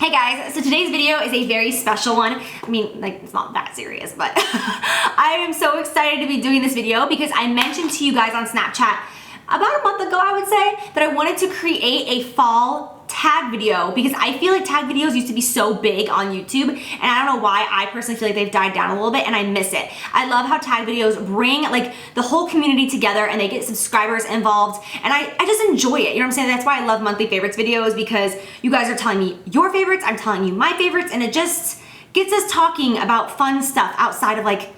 Hey guys, so today's video is a very special one. I mean, like, it's not that serious, but I am so excited to be doing this video because I mentioned to you guys on Snapchat about a month ago, I would say, that I wanted to create a fall tag video because I feel like tag videos used to be so big on YouTube, and I don't know why. I personally feel like they've died down a little bit and I miss it. I love how tag videos bring like the whole community together and they get subscribers involved, and I just enjoy it. You know what I'm saying? That's why I love monthly favorites videos, because you guys are telling me your favorites, I'm telling you my favorites, and it just gets us talking about fun stuff outside of like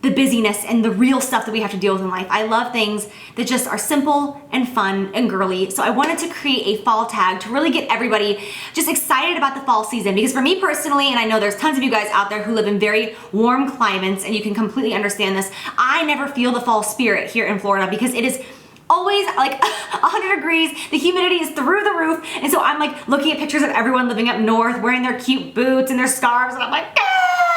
the busyness and the real stuff that we have to deal with in life. I love things that just are simple and fun and girly. So I wanted to create a fall tag to really get everybody just excited about the fall season, because for me personally, and I know there's tons of you guys out there who live in very warm climates and you can completely understand this, I never feel the fall spirit here in Florida because it is always like 100 degrees, the humidity is through the roof, and so I'm like looking at pictures of everyone living up north wearing their cute boots and their scarves, and I'm like,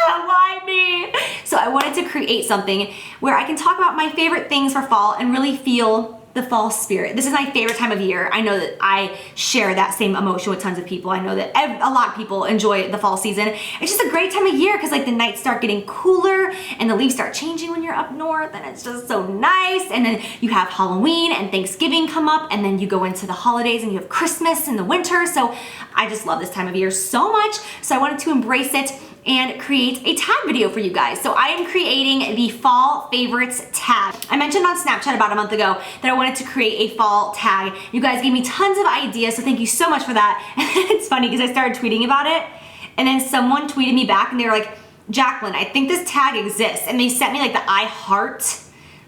why me? So I wanted to create something where I can talk about my favorite things for fall and really feel the fall spirit. This is my favorite time of year. I know that I share that same emotion with tons of people. I know that a lot of people enjoy the fall season. It's just a great time of year because like the nights start getting cooler and the leaves start changing when you're up north, and it's just so nice. And then you have Halloween and Thanksgiving come up, and then you go into the holidays and you have Christmas in the winter. So I just love this time of year so much. So I wanted to embrace it and create a tag video for you guys. So I am creating the fall favorites tag. I mentioned on Snapchat about a month ago that I wanted to create a fall tag. You guys gave me tons of ideas, so thank you so much for that. And it's funny because I started tweeting about it, and then someone tweeted me back and they were like, Jaclyn, I think this tag exists. And they sent me like the I heart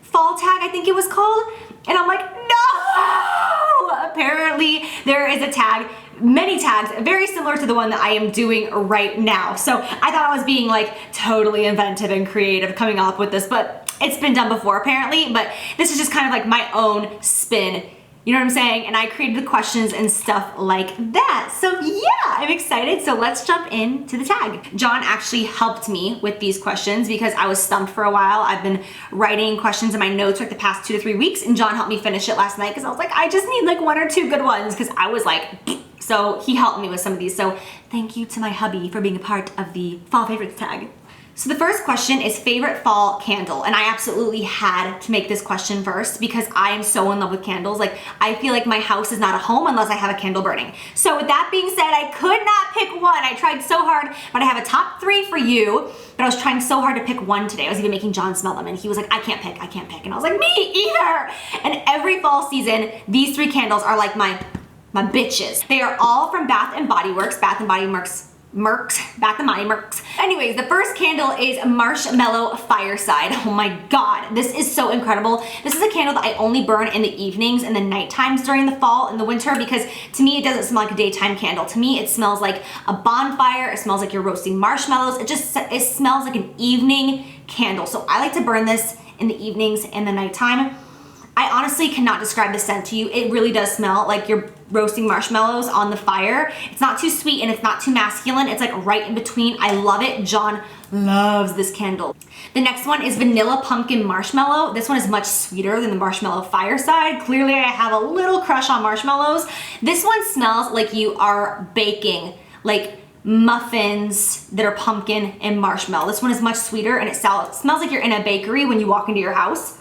fall tag, I think it was called. And I'm like, no! Apparently there is a tag, many tags, very similar to the one that I am doing right now. So I thought I was being like totally inventive and creative coming up with this, but it's been done before apparently, but this is just kind of like my own spin. You know what I'm saying? And I created the questions and stuff like that. So yeah, I'm excited. So let's jump into the tag. John actually helped me with these questions because I was stumped for a while. I've been writing questions in my notes for like the past 2 to 3 weeks, and John helped me finish it last night because I was like, I just need like 1 or 2 good ones, because I was like, so he helped me with some of these. So thank you to my hubby for being a part of the fall favorites tag. So the first question is favorite fall candle, and I absolutely had to make this question first because I am so in love with candles. Like, I feel like my house is not a home unless I have a candle burning. So with that being said, I could not pick one. I tried so hard, but I have a top 3 for you, but I was trying so hard to pick one today. I was even making John smell them, and he was like, I can't pick, and I was like, me either. And every fall season, these 3 candles are like my bitches. They are all from Bath & Body Works, Bath & Body Works. Anyways, the first candle is Marshmallow Fireside. Oh my god, this is so incredible. This is a candle that I only burn in the evenings and the night times during the fall and the winter, because to me it doesn't smell like a daytime candle. To me it smells like a bonfire. It smells like you're roasting marshmallows. It smells like an evening candle. So I like to burn this in the evenings and the nighttime. I honestly cannot describe the scent to you. It really does smell like you're roasting marshmallows on the fire. It's not too sweet and it's not too masculine. It's like right in between. I love it. John loves this candle. The next one is Vanilla Pumpkin Marshmallow. This one is much sweeter than the Marshmallow Fireside. Clearly I have a little crush on marshmallows. This one smells like you are baking like muffins that are pumpkin and marshmallow. This one is much sweeter, and it smells like you're in a bakery when you walk into your house.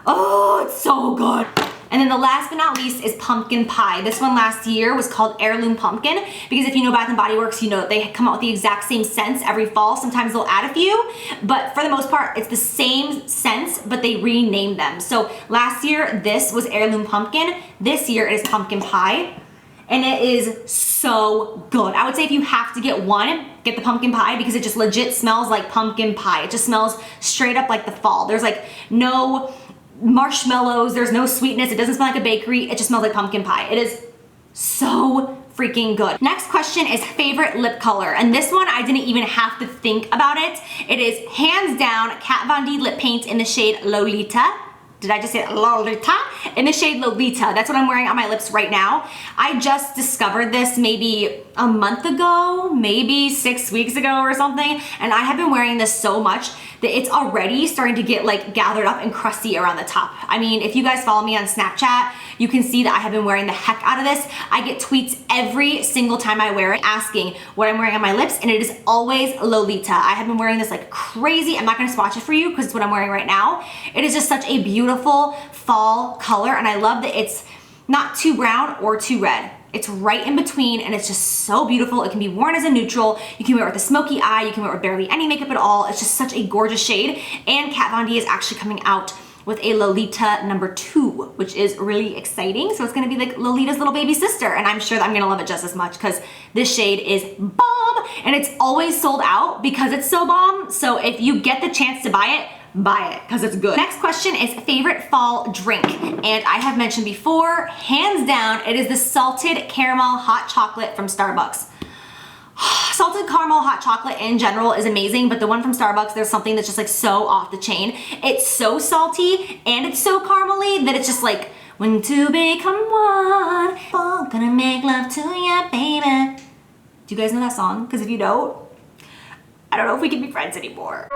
Oh, it's so good. And then the last but not least is Pumpkin Pie. This one last year was called Heirloom Pumpkin, because if you know Bath & Body Works, you know that they come out with the exact same scents every fall. Sometimes they'll add a few, but for the most part, it's the same scents, but they rename them. So last year, this was Heirloom Pumpkin. This year, it is Pumpkin Pie, and it is so good. I would say if you have to get one, get the Pumpkin Pie, because it just legit smells like pumpkin pie. It just smells straight up like the fall. There's like no marshmallows, there's no sweetness, it doesn't smell like a bakery, it just smells like pumpkin pie. It is so freaking good. Next question is favorite lip color, and this one I didn't even have to think about it. It is hands down Kat Von D lip paint in the shade Lolita. Did I just say Lolita? In the shade Lolita. That's what I'm wearing on my lips right now. I just discovered this maybe a month ago, maybe 6 weeks ago or something, and I have been wearing this so much that it's already starting to get like gathered up and crusty around the top. I mean, if you guys follow me on Snapchat, you can see that I have been wearing the heck out of this. I get tweets every single time I wear it asking what I'm wearing on my lips, and it is always Lolita. I have been wearing this like crazy. I'm not gonna swatch it for you because it's what I'm wearing right now. It is just such a beautiful fall color, and I love that it's not too brown or too red. It's right in between, and it's just so beautiful. It can be worn as a neutral. You can wear it with a smoky eye. You can wear it with barely any makeup at all. It's just such a gorgeous shade. And Kat Von D is actually coming out with a Lolita number 2, which is really exciting. So it's gonna be like Lolita's little baby sister, and I'm sure that I'm gonna love it just as much because this shade is bomb, and it's always sold out because it's so bomb. So if you get the chance to buy it because it's good. Next question is favorite fall drink, and I have mentioned before, hands down, it is the salted caramel hot chocolate from Starbucks. Salted caramel hot chocolate in general is amazing, but the one from Starbucks, there's something that's just like so off the chain. It's so salty and it's so caramely that it's just like, when two become one, we're gonna make love to ya, baby. Do you guys know that song? Because if you don't, I don't know if we can be friends anymore.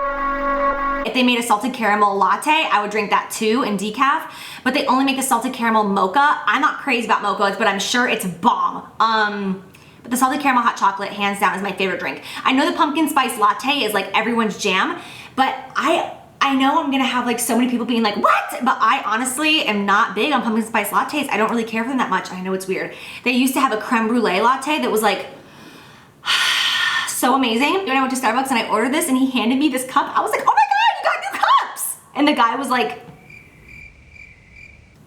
If they made a salted caramel latte, I would drink that too in decaf, but they only make a salted caramel mocha. I'm not crazy about mochas, but I'm sure it's bomb. But the salted caramel hot chocolate, hands down, is my favorite drink. I know the pumpkin spice latte is like everyone's jam, but I know I'm gonna have like so many people being like, what? But I honestly am not big on pumpkin spice lattes. I don't really care for them that much. I know it's weird. They used to have a creme brulee latte that was like, so amazing. When I went to Starbucks and I ordered this and he handed me this cup, I was like, oh my God, you got new cups. And the guy was like,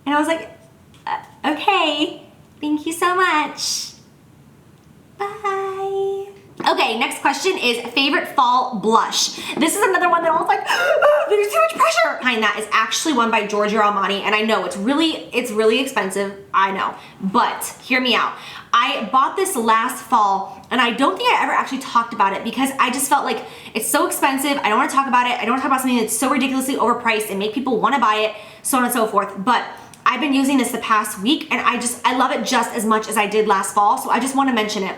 and I was like, okay, thank you so much. Bye. Okay, next question is favorite fall blush. This is another one that I was like, oh, there's too much pressure. Behind that is actually one by Giorgio Armani, and I know it's really expensive, I know, but hear me out. I bought this last fall, and I don't think I ever actually talked about it because I just felt like it's so expensive. I don't want to talk about it. I don't want to talk about something that's so ridiculously overpriced and make people want to buy it, so on and so forth. But I've been using this the past week, and I love it just as much as I did last fall, so I just want to mention it.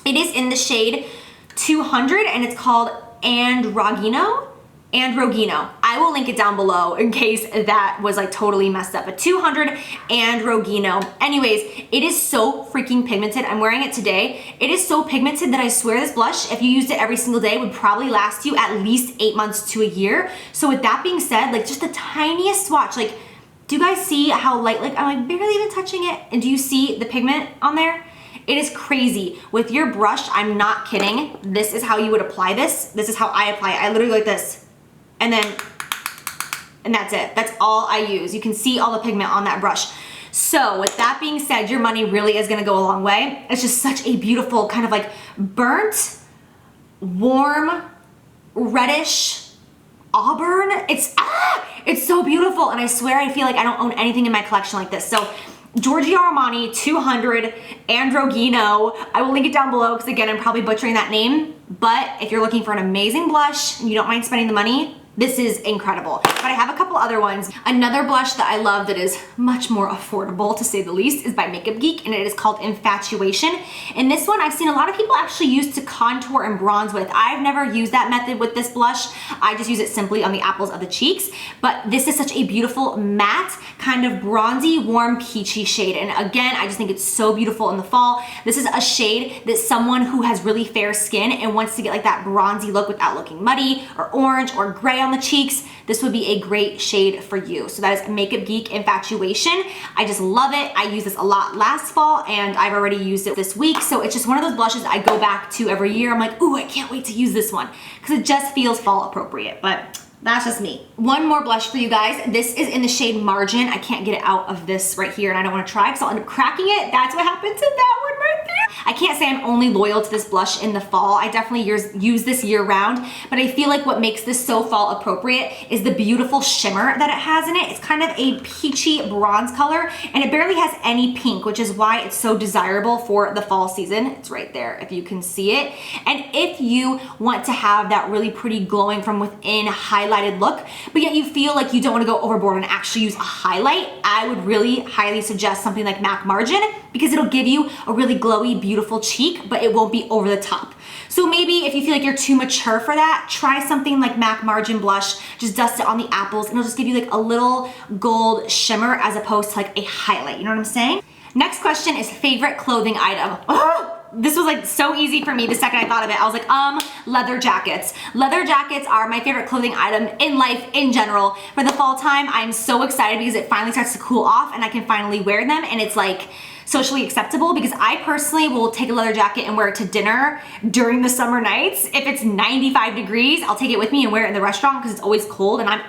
It is in the shade 200, and it's called Androgino. I will link it down below in case that was like totally messed up. But 200 Androgino. Anyways, it is so freaking pigmented. I'm wearing it today. It is so pigmented that I swear this blush, if you used it every single day, would probably last you at least 8 months to a year. So with that being said, like just the tiniest swatch, like, do you guys see how light, like I'm like barely even touching it? And do you see the pigment on there? It is crazy. With your brush, I'm not kidding. This is how you would apply this. This is how I apply it. I literally go like this. And that's it. That's all I use. You can see all the pigment on that brush. So with that being said, your money really is gonna go a long way. It's just such a beautiful kind of like burnt, warm, reddish, auburn. It's so beautiful. And I swear I feel like I don't own anything in my collection like this. So Giorgio Armani 200 Androgino. I will link it down below because again, I'm probably butchering that name. But if you're looking for an amazing blush and you don't mind spending the money, this is incredible. But I have a couple other ones. Another blush that I love that is much more affordable, to say the least, is by Makeup Geek, and it is called Infatuation. And this one I've seen a lot of people actually use to contour and bronze with. I've never used that method with this blush. I just use it simply on the apples of the cheeks. But this is such a beautiful matte, kind of bronzy, warm, peachy shade. And again, I just think it's so beautiful in the fall. This is a shade that someone who has really fair skin and wants to get like that bronzy look without looking muddy or orange or gray on the cheeks, this would be a great shade for you. So that is Makeup Geek Infatuation. I just love it. I used this a lot last fall and I've already used it this week. So it's just one of those blushes I go back to every year. I'm like, ooh, I can't wait to use this one because it just feels fall appropriate. But that's just me. One more blush for you guys. This is in the shade Margin. I can't get it out of this right here and I don't want to try because I'll end up cracking it. That's what happened to that one right there. I can't say I'm only loyal to this blush in the fall. I definitely use this year round, but I feel like what makes this so fall appropriate is the beautiful shimmer that it has in it. It's kind of a peachy bronze color and it barely has any pink, which is why it's so desirable for the fall season. It's right there if you can see it. And if you want to have that really pretty glowing from within highlighted look, but yet you feel like you don't want to go overboard and actually use a highlight, I would really highly suggest something like MAC Margin. because it'll give you a really glowy, beautiful cheek, but it won't be over the top. So maybe if you feel like you're too mature for that, try something like MAC Margin Blush, just dust it on the apples, and it'll just give you like a little gold shimmer as opposed to like a highlight, you know what I'm saying? Next question is favorite clothing item. Oh! This was like so easy for me the second I thought of it. I was like, leather jackets. Leather jackets are my favorite clothing item in life in general. For the fall time, I'm so excited because it finally starts to cool off and I can finally wear them, and it's like socially acceptable, because I personally will take a leather jacket and wear it to dinner during the summer nights. If it's 95 degrees, I'll take it with me and wear it in the restaurant because it's always cold, and I'm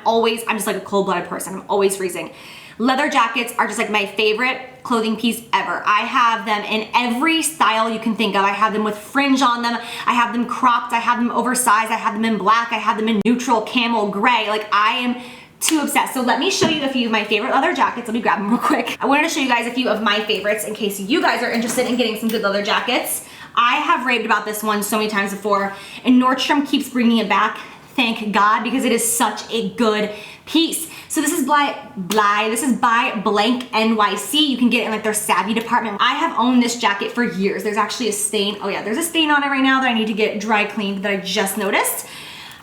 just like a cold-blooded person. I'm always freezing. Leather jackets are just like my favorite clothing piece ever. I have them in every style you can think of. I have them with fringe on them. I have them cropped. I have them oversized. I have them in black. I have them in neutral, camel, gray. Like, I am too obsessed. So let me show you a few of my favorite leather jackets. Let me grab them real quick. I wanted to show you guys a few of my favorites in case you guys are interested in getting some good leather jackets. I have raved about this one so many times before, and Nordstrom keeps bringing it back. Thank God, because it is such a good piece. So this is by Blank NYC. You can get it in like their Savvy department. I have owned this jacket for years. There's actually a stain. Oh yeah, there's a stain on it right now that I need to get dry cleaned that I just noticed.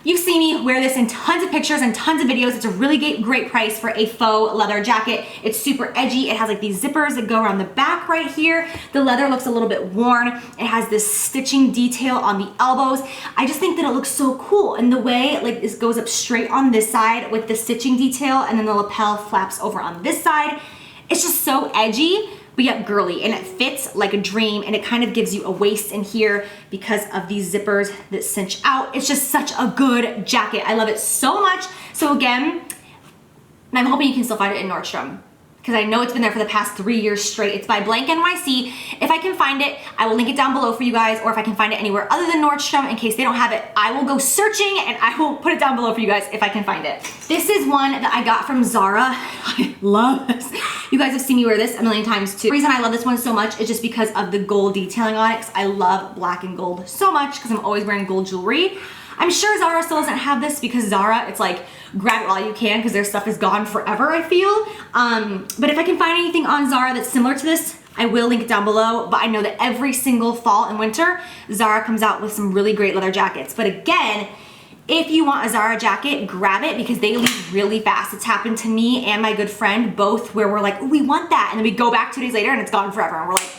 You've seen me wear this in tons of pictures and tons of videos. It's a really great price for a faux leather jacket. It's super edgy. It has like these zippers that go around the back right here. The leather looks a little bit worn. It has this stitching detail on the elbows. I just think that it looks so cool. And the way like this goes up straight on this side with the stitching detail, and then the lapel flaps over on this side. It's just so edgy, but yet girly, and it fits like a dream, and it kind of gives you a waist in here because of these zippers that cinch out. It's just such a good jacket. I love it so much. So again, and I'm hoping you can still find it in Nordstrom, because I know it's been there for the past 3 years straight. It's by Blank NYC. If I can find it, I will link it down below for you guys, or if I can find it anywhere other than Nordstrom, in case they don't have it, I will go searching and I will put it down below for you guys if I can find it. This is one that I got from Zara. I love this. You guys have seen me wear this a million times too. The reason I love this one so much is just because of the gold detailing on it, because I love black and gold so much, because I'm always wearing gold jewelry. I'm sure Zara still doesn't have this, because Zara, it's like, grab it while you can, because their stuff is gone forever, I feel. But if I can find anything on Zara that's similar to this, I will link it down below. But I know that every single fall and winter, Zara comes out with some really great leather jackets. But again, if you want a Zara jacket, grab it, because they leave really fast. It's happened to me and my good friend both, where we're like, oh, we want that, and then we go back 2 days later and it's gone forever, and we're like,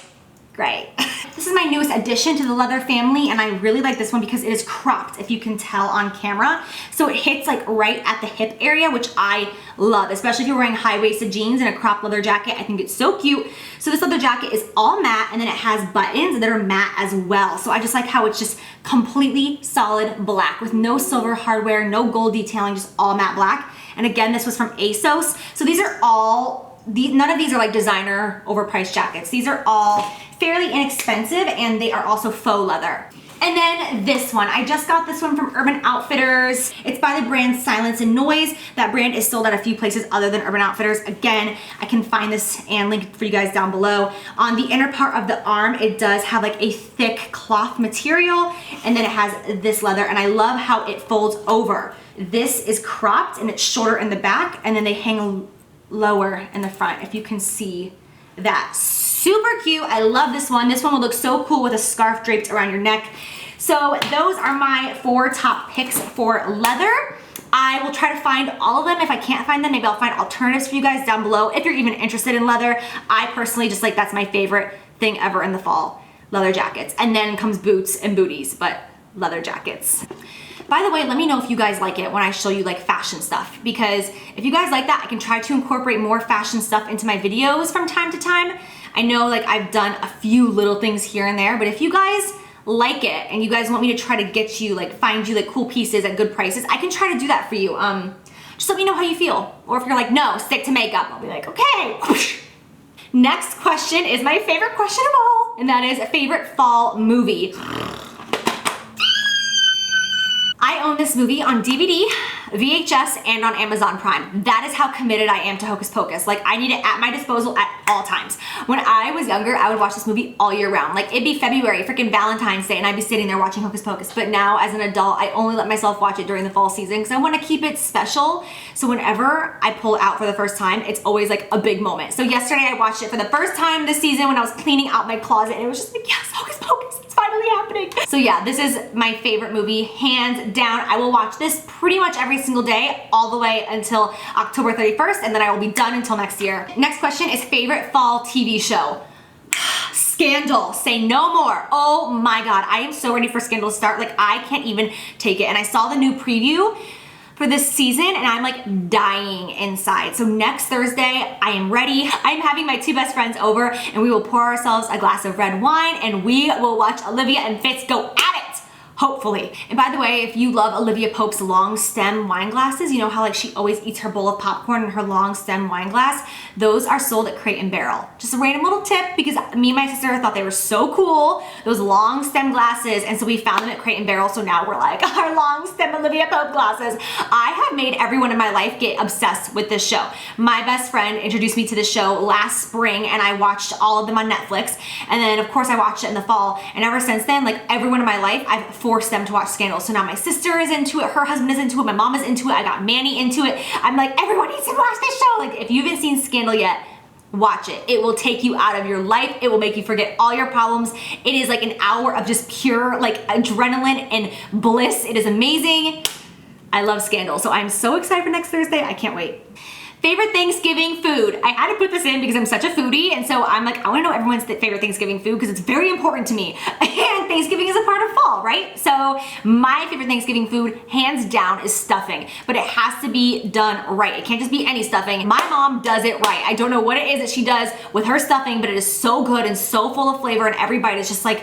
great. This is my newest addition to the leather family, and I really like this one because it is cropped, if you can tell on camera. So it hits like right at the hip area, which I love, especially if you're wearing high-waisted jeans and a cropped leather jacket. I think it's so cute. So this leather jacket is all matte, and then it has buttons that are matte as well. So I just like how it's just completely solid black with no silver hardware, no gold detailing, just all matte black. And again, this was from ASOS. So these are all, none of these are like designer overpriced jackets. These are all fairly inexpensive, and they are also faux leather. And then this one, I just got this one from Urban Outfitters. It's by the brand Silence and Noise. That brand is sold at a few places other than Urban Outfitters. Again, I can find this and link it for you guys down below. On the inner part of the arm, it does have like a thick cloth material, and then it has this leather, and I love how it folds over. This is cropped and it's shorter in the back, and then they hang lower in the front, if you can see that. Super cute. I love this one. This one will look so cool with a scarf draped around your neck. So those are my 4 top picks for leather. I will try to find all of them. If I can't find them, maybe I'll find alternatives for you guys down below if you're even interested in leather. I personally just like, that's my favorite thing ever in the fall, leather jackets. And then comes boots and booties, but leather jackets. By the way, let me know if you guys like it when I show you like fashion stuff, because if you guys like that, I can try to incorporate more fashion stuff into my videos from time to time. I know like I've done a few little things here and there, but if you guys like it and you guys want me to try to get you, like find you like cool pieces at good prices, I can try to do that for you. Just let me know how you feel. Or if you're like, no, stick to makeup, I'll be like, okay. Next question is my favorite question of all, and that is favorite fall movie. I own own this movie on DVD, VHS, and on Amazon Prime. That is how committed I am to Hocus Pocus. Like, I need it at my disposal at all times. When I was younger, I would watch this movie all year round. Like, it'd be February, freaking Valentine's Day, and I'd be sitting there watching Hocus Pocus. But now, as an adult, I only let myself watch it during the fall season because I want to keep it special. So whenever I pull it out for the first time, it's always like a big moment. So yesterday, I watched it for the first time this season when I was cleaning out my closet, and it was just like, yes, Hocus Pocus, it's finally happening. So yeah, this is my favorite movie, hands down. I will watch this pretty much every single day all the way until October 31st, and then I will be done until next year. Next question is favorite fall TV show. Scandal, say no more. Oh my God, I am so ready for Scandal to start. Like, I can't even take it. And I saw the new preview for this season and I'm like dying inside. So next Thursday, I am ready. I'm having my two best friends over and we will pour ourselves a glass of red wine and we will watch Olivia and Fitz go at it. Hopefully. And by the way, if you love Olivia Pope's long stem wine glasses, you know how like she always eats her bowl of popcorn in her long stem wine glass? Those are sold at Crate & Barrel. Just a random little tip because me and my sister thought they were so cool, those long stem glasses, and so we found them at Crate & Barrel, so now we're like, our long stem Olivia Pope glasses. I have made everyone in my life get obsessed with this show. My best friend introduced me to this show last spring and I watched all of them on Netflix, and then of course I watched it in the fall, and ever since then, like everyone in my life, I've forced them to watch Scandal. So now my sister is into it, her husband is into it, my mom is into it, I got Manny into it. I'm like, everyone needs to watch this show. Like, if you haven't seen Scandal yet, watch it. It will take you out of your life. It will make you forget all your problems. It is like an hour of just pure like adrenaline and bliss. It is amazing. I love Scandal. So I'm so excited for next Thursday. I can't wait. Favorite Thanksgiving food. I had to put this in because I'm such a foodie, and so I'm like, I want to know everyone's favorite Thanksgiving food because it's very important to me. And Thanksgiving is a part of fall, right? So my favorite Thanksgiving food, hands down, is stuffing, but it has to be done right. It can't just be any stuffing. My mom does it right. I don't know what it is that she does with her stuffing, but it is so good and so full of flavor, and every bite is just like,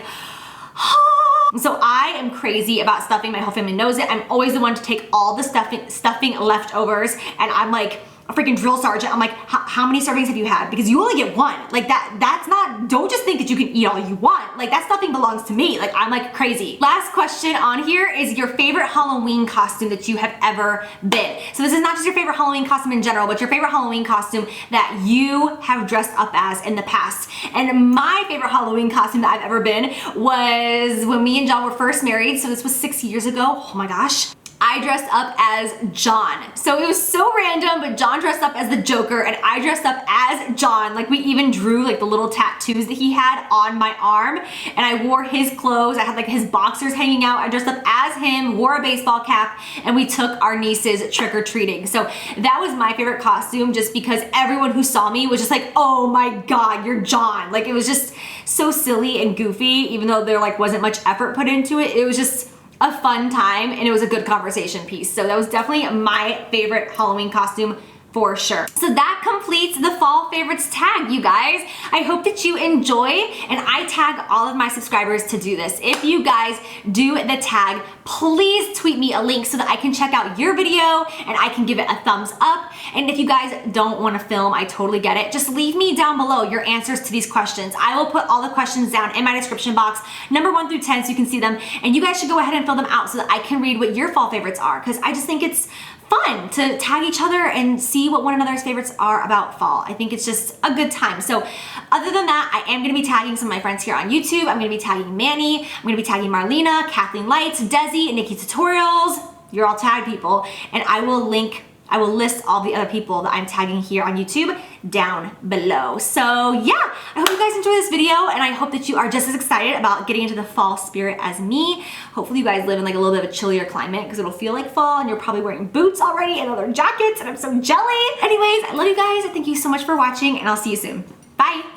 so I am crazy about stuffing. My whole family knows it. I'm always the one to take all the stuffing leftovers, and I'm like a freaking drill sergeant. I'm like, how many servings have you had? Because you only get one. Like that's not, don't just think that you can eat all you want. Like, that stuffing belongs to me. Like, I'm like crazy. Last question on here is your favorite Halloween costume that you have ever been. So this is not just your favorite Halloween costume in general, but your favorite Halloween costume that you have dressed up as in the past. And my favorite Halloween costume that I've ever been was when me and John were first married. So this was 6 years ago. Oh my gosh. I dressed up as John. So it was so random, but John dressed up as the Joker and I dressed up as John. Like, we even drew like the little tattoos that he had on my arm, and I wore his clothes. I had like his boxers hanging out. I dressed up as him, wore a baseball cap, and we took our nieces trick-or-treating. So that was my favorite costume just because everyone who saw me was just like, oh my God, you're John. Like, it was just so silly and goofy, even though there like wasn't much effort put into it. It was just a fun time and it was a good conversation piece. So that was definitely my favorite Halloween costume for sure. So that completes the fall favorites tag, you guys. I hope that you enjoy, and I tag all of my subscribers to do this. If you guys do the tag, please tweet me a link so that I can check out your video and I can give it a thumbs up. And if you guys don't want to film, I totally get it. Just leave me down below your answers to these questions. I will put all the questions down in my description box, number 1 through 10, so you can see them. And you guys should go ahead and fill them out so that I can read what your fall favorites are, because I just think it's fun to tag each other and see what one another's favorites are about fall. I think it's just a good time. So other than that, I am going to be tagging some of my friends here on YouTube. I'm going to be tagging Manny. I'm going to be tagging Marlena, Kathleen Lights, Desi, Nikkitutorials. You're all tag people. And I will list all the other people that I'm tagging here on YouTube down below. So yeah, I hope you guys enjoy this video, and I hope that you are just as excited about getting into the fall spirit as me. Hopefully you guys live in like a little bit of a chillier climate because it'll feel like fall and you're probably wearing boots already and other jackets, and I'm so jelly. Anyways, I love you guys. Thank you so much for watching, and I'll see you soon. Bye.